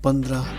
15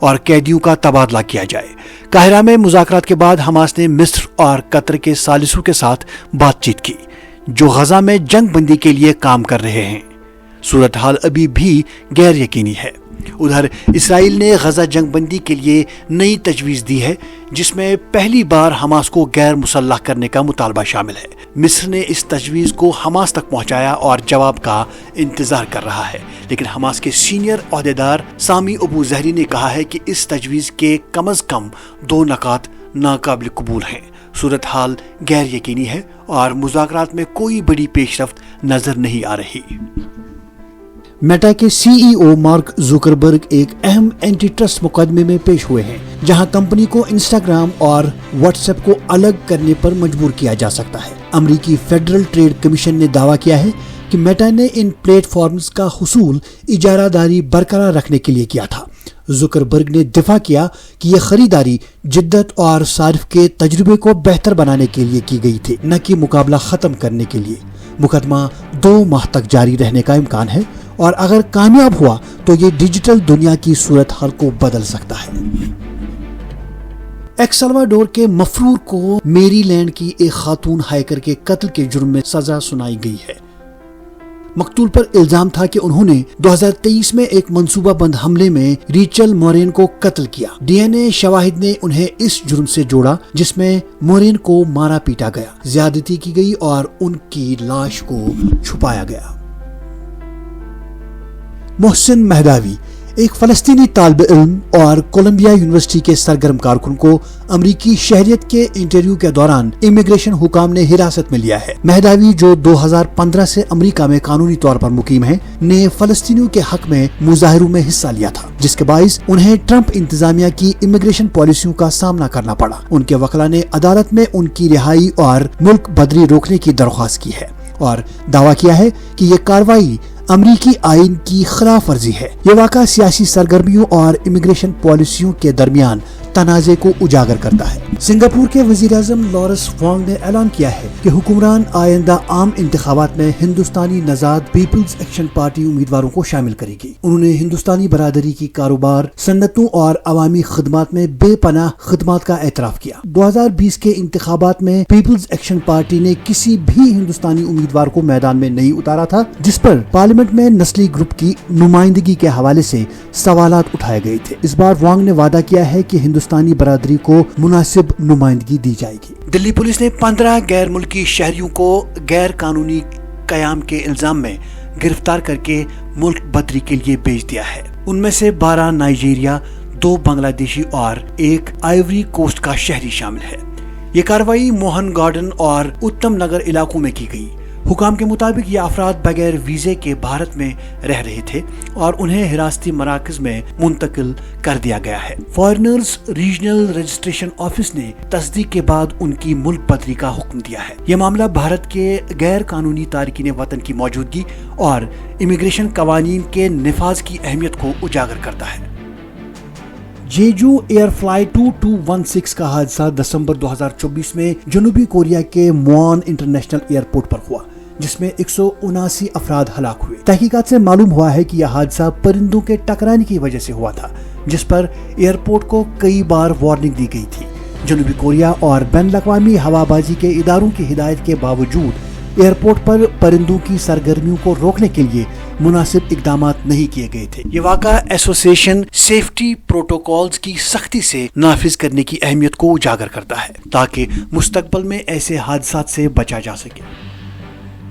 اور قیدیوں کا تبادلہ کیا جائے۔ قاہرہ میں مذاکرات کے بعد حماس نے مصر اور قطر کے ثالثوں کے ساتھ بات چیت کی جو غزہ میں جنگ بندی کے لیے کام کر رہے ہیں۔ صورتحال ابھی بھی غیر یقینی ہے۔ ادھر اسرائیل نے غزہ جنگ بندی کے لیے نئی تجویز دی ہے جس میں پہلی بار حماس کو غیر مسلح کرنے کا مطالبہ شامل ہے۔ مصر نے اس تجویز کو حماس تک پہنچایا اور جواب کا انتظار کر رہا ہے، لیکن حماس کے سینئر عہدیدار سامی ابو زہری نے کہا ہے کہ اس تجویز کے کم از کم 2 نکات ناقابل قبول ہیں۔ صورتحال غیر یقینی ہے اور مذاکرات میں کوئی بڑی پیش رفت نظر نہیں آ رہی۔ میٹا کے سی ای او مارک زوکربرگ ایک اہم اینٹی ٹرسٹ مقدمے میں پیش ہوئے ہیں جہاں کمپنی کو انسٹاگرام اور واٹس ایپ کو الگ کرنے پر مجبور کیا جا سکتا ہے۔ امریکی فیڈرل ٹریڈ کمیشن نے دعویٰ کیا ہے کہ میٹا نے ان پلیٹ فارمز کا حصول اجارہ داری برقرار رکھنے کے لیے کیا تھا۔ زکربرگ نے دفاع کیا کہ یہ خریداری جدت اور صارف کے تجربے کو بہتر بنانے کے لیے کی گئی تھی، نہ کہ مقابلہ ختم کرنے کے لیے۔ مقدمہ 2 ماہ تک جاری رہنے کا امکان ہے اور اگر کامیاب ہوا تو یہ ڈیجیٹل دنیا کی صورتحال کو بدل سکتا ہے۔ ایل سلواڈور کے مفرور کو میری لینڈ کی ایک خاتون ہائیکر کے قتل کے جرم میں سزا سنائی گئی ہے۔ مقتول پر الزام تھا کہ انہوں نے 2023 میں ایک منصوبہ بند حملے میں ریچل مورین کو قتل کیا۔ ڈی این اے شواہد نے انہیں اس جرم سے جوڑا جس میں مورین کو مارا پیٹا گیا، زیادتی کی گئی اور ان کی لاش کو چھپایا گیا۔ محسن مہداوی ایک فلسطینی طالب علم اور کولمبیا یونیورسٹی کے سرگرم کارکن کو امریکی شہریت کے انٹرویو کے دوران امیگریشن حکام نے حراست میں لیا ہے۔ مہداوی جو 2015 سے امریکہ میں قانونی طور پر مقیم ہیں، نے فلسطینیوں کے حق میں مظاہروں میں حصہ لیا تھا جس کے باعث انہیں ٹرمپ انتظامیہ کی امیگریشن پالیسیوں کا سامنا کرنا پڑا۔ ان کے وکلاء نے عدالت میں ان کی رہائی اور ملک بدری روکنے کی درخواست کی ہے اور دعویٰ کیا ہے کہ یہ کارروائی امریکی آئین کی خلاف ورزی ہے۔ یہ واقعہ سیاسی سرگرمیوں اور امیگریشن پالیسیوں کے درمیان تنازع کو اجاگر کرتا ہے۔ سنگاپور کے وزیر اعظم لارس وانگ نے اعلان کیا ہے کہ حکمران آئندہ عام انتخابات میں ہندوستانی نژاد پیپلز ایکشن پارٹی امیدواروں کو شامل کرے گی۔ انہوں نے ہندوستانی برادری کی کاروبار، صنعتوں اور عوامی خدمات میں بے پناہ خدمات کا اعتراف کیا۔ 2020 کے انتخابات میں پیپلز ایکشن پارٹی نے کسی بھی ہندوستانی امیدوار کو میدان میں نہیں اتارا تھا جس پر پارلیمنٹ میں نسلی گروپ کی نمائندگی کے حوالے سے سوالات اٹھائے گئے تھے۔ اس بار وانگ نے وعدہ کیا ہے کہ ہندوستانی برادری کو مناسب نمائندگی دی جائے گی۔ دلی پولیس نے 15 غیر ملکی شہریوں کو غیر قانونی قیام کے الزام میں گرفتار کر کے ملک بدری کے لیے بھیج دیا ہے۔ ان میں سے 12 نائجیریا، 2 بنگلہ دیشی اور 1 آئیوری کوسٹ کا شہری شامل ہے۔ یہ کارروائی موہن گارڈن اور اتم نگر علاقوں میں کی گئی۔ حکام کے مطابق یہ افراد بغیر ویزے کے بھارت میں رہ رہے تھے اور انہیں حراستی مراکز میں منتقل کر دیا گیا ہے۔ فارنرز ریجنل رجسٹریشن آفس نے تصدیق کے بعد ان کی ملک بدری کا حکم دیا ہے۔ یہ معاملہ بھارت کے غیر قانونی تارکین وطن کی موجودگی اور امیگریشن قوانین کے نفاذ کی اہمیت کو اجاگر کرتا ہے۔ جیجو ایئر فلائٹ 2216 کا حادثہ دسمبر 2024 میں جنوبی کوریا کے موان انٹرنیشنل ایئرپورٹ پر ہوا جس میں 179 افراد ہلاک ہوئے۔ تحقیقات سے معلوم ہوا ہے کہ یہ حادثہ پرندوں کے ٹکرانے کی وجہ سے ہوا تھا جس پر ایئرپورٹ کو کئی بار وارننگ دی گئی تھی۔ جنوبی کوریا اور بین الاقوامی ہوابازی کے اداروں کی ہدایت کے باوجود ایئرپورٹ پر پرندوں کی سرگرمیوں کو روکنے کے لیے مناسب اقدامات نہیں کیے گئے تھے۔ یہ واقعہ ایسوسیشن سیفٹی پروٹوکولز کی سختی سے نافذ کرنے کی اہمیت کو اجاگر کرتا ہے تاکہ مستقبل میں ایسے حادثات سے بچا جا سکے۔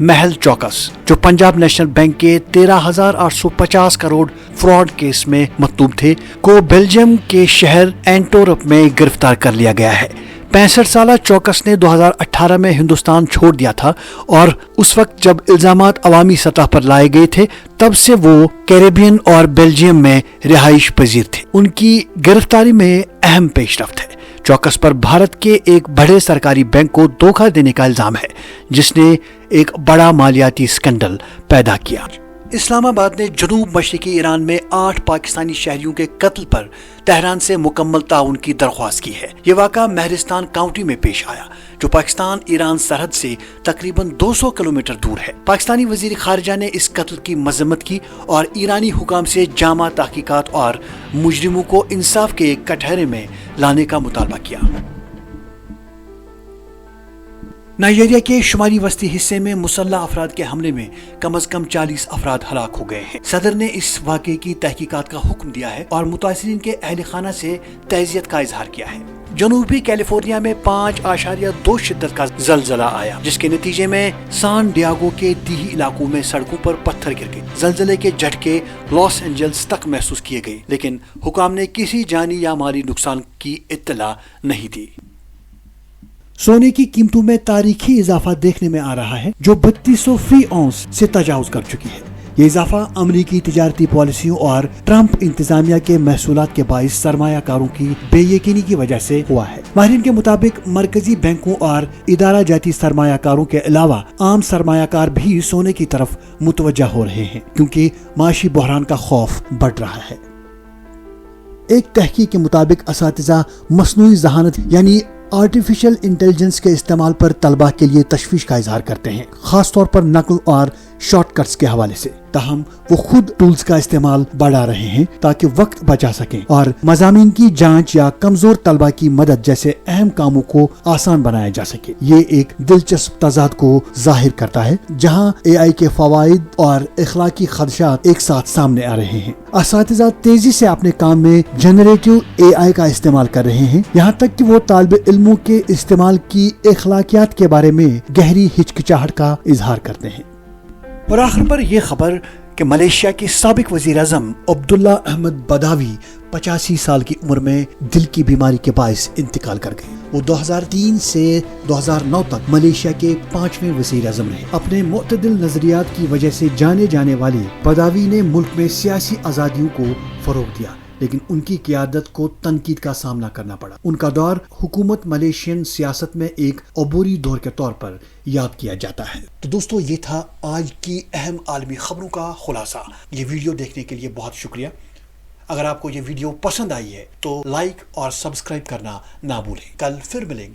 محل چوکس جو پنجاب نیشنل بینک کے 13,850 کروڑ فراڈ کیس میں مطلوب تھے کو بیلجیم کے شہر اینٹورپ میں گرفتار کر لیا گیا ہے۔ 65 سالہ چوکس نے 2018 میں ہندوستان چھوڑ دیا تھا اور اس وقت جب الزامات عوامی سطح پر لائے گئے تھے تب سے وہ کیریبین اور بیلجیم میں رہائش پذیر تھے۔ ان کی گرفتاری میں اہم پیش رفت ہے۔ چوکس پر بھارت کے ایک بڑے سرکاری بینک کو دھوکہ دینے کا الزام ہے جس نے ایک بڑا مالیاتی اسکینڈل پیدا کیا۔ اسلام آباد نے جنوب مشرقی ایران میں 8 پاکستانی شہریوں کے قتل پر تہران سے مکمل تعاون کی درخواست کی ہے۔ یہ واقعہ مہرستان کاؤنٹی میں پیش آیا جو پاکستان ایران سرحد سے تقریباً 200 کلومیٹر دور ہے۔ پاکستانی وزیر خارجہ نے اس قتل کی مذمت کی اور ایرانی حکام سے جامع تحقیقات اور مجرموں کو انصاف کے کٹہرے میں لانے کا مطالبہ کیا۔ نائجیریا کے شمالی وسطی حصے میں مسلح افراد کے حملے میں کم از کم 40 افراد ہلاک ہو گئے ہیں۔ صدر نے اس واقعے کی تحقیقات کا حکم دیا ہے اور متاثرین کے اہل خانہ سے تعزیت کا اظہار کیا ہے۔ جنوبی کیلیفورنیا میں 5.2 شدت کا زلزلہ آیا جس کے نتیجے میں سان ڈیاگو کے دیہی علاقوں میں سڑکوں پر پتھر گر گئے۔ زلزلے کے جھٹکے لاس اینجلس تک محسوس کیے گئے لیکن حکام نے کسی جانی یا مالی نقصان کی اطلاع نہیں دی۔ سونے کی قیمتوں میں تاریخی اضافہ دیکھنے میں آ رہا ہے جو 3200 فی اونس سے تجاوز کر چکی ہے۔ یہ اضافہ امریکی تجارتی پالیسیوں اور ٹرمپ انتظامیہ کے محصولات کے باعث سرمایہ کاروں کی بے یقینی کی وجہ سے ہوا ہے۔ ماہرین کے مطابق مرکزی بینکوں اور ادارہ جاتی سرمایہ کاروں کے علاوہ عام سرمایہ کار بھی سونے کی طرف متوجہ ہو رہے ہیں کیونکہ معاشی بحران کا خوف بڑھ رہا ہے۔ ایک تحقیق کے مطابق اساتذہ مصنوعی ذہانت یعنی آرٹیفیشل انٹیلیجنس کے استعمال پر طلبہ کے لیے تشویش کا اظہار کرتے ہیں، خاص طور پر نقل اور شارٹ کٹس کے حوالے سے۔ تاہم وہ خود ٹولز کا استعمال بڑھا رہے ہیں تاکہ وقت بچا سکیں اور مضامین کی جانچ یا کمزور طلبہ کی مدد جیسے اہم کاموں کو آسان بنایا جا سکے۔ یہ ایک دلچسپ تضاد کو ظاہر کرتا ہے جہاں اے آئی کے فوائد اور اخلاقی خدشات ایک ساتھ سامنے آ رہے ہیں۔ اساتذہ تیزی سے اپنے کام میں جنریٹو اے آئی کا استعمال کر رہے ہیں، یہاں تک کہ وہ طالب علموں کے استعمال کی اخلاقیات کے بارے میں گہری ہچکچاہٹ کا اظہار کرتے ہیں۔ اور آخر پر یہ خبر کہ ملیشیا کے سابق وزیر اعظم عبداللہ احمد بداوی 85 سال کی عمر میں دل کی بیماری کے باعث انتقال کر گئے۔ وہ 2003 سے 2009 تک ملیشیا کے 5ویں وزیر اعظم رہے۔ اپنے معتدل نظریات کی وجہ سے جانے جانے والے بداوی نے ملک میں سیاسی آزادیوں کو فروغ دیا لیکن ان کی قیادت کو تنقید کا سامنا کرنا پڑا۔ ان کا دور حکومت ملیشین سیاست میں ایک عبوری دور کے طور پر یاد کیا جاتا ہے۔ تو دوستو یہ تھا آج کی اہم عالمی خبروں کا خلاصہ۔ یہ ویڈیو دیکھنے کے لیے بہت شکریہ۔ اگر آپ کو یہ ویڈیو پسند آئی ہے تو لائک اور سبسکرائب کرنا نہ بھولیں۔ کل پھر ملیں گے۔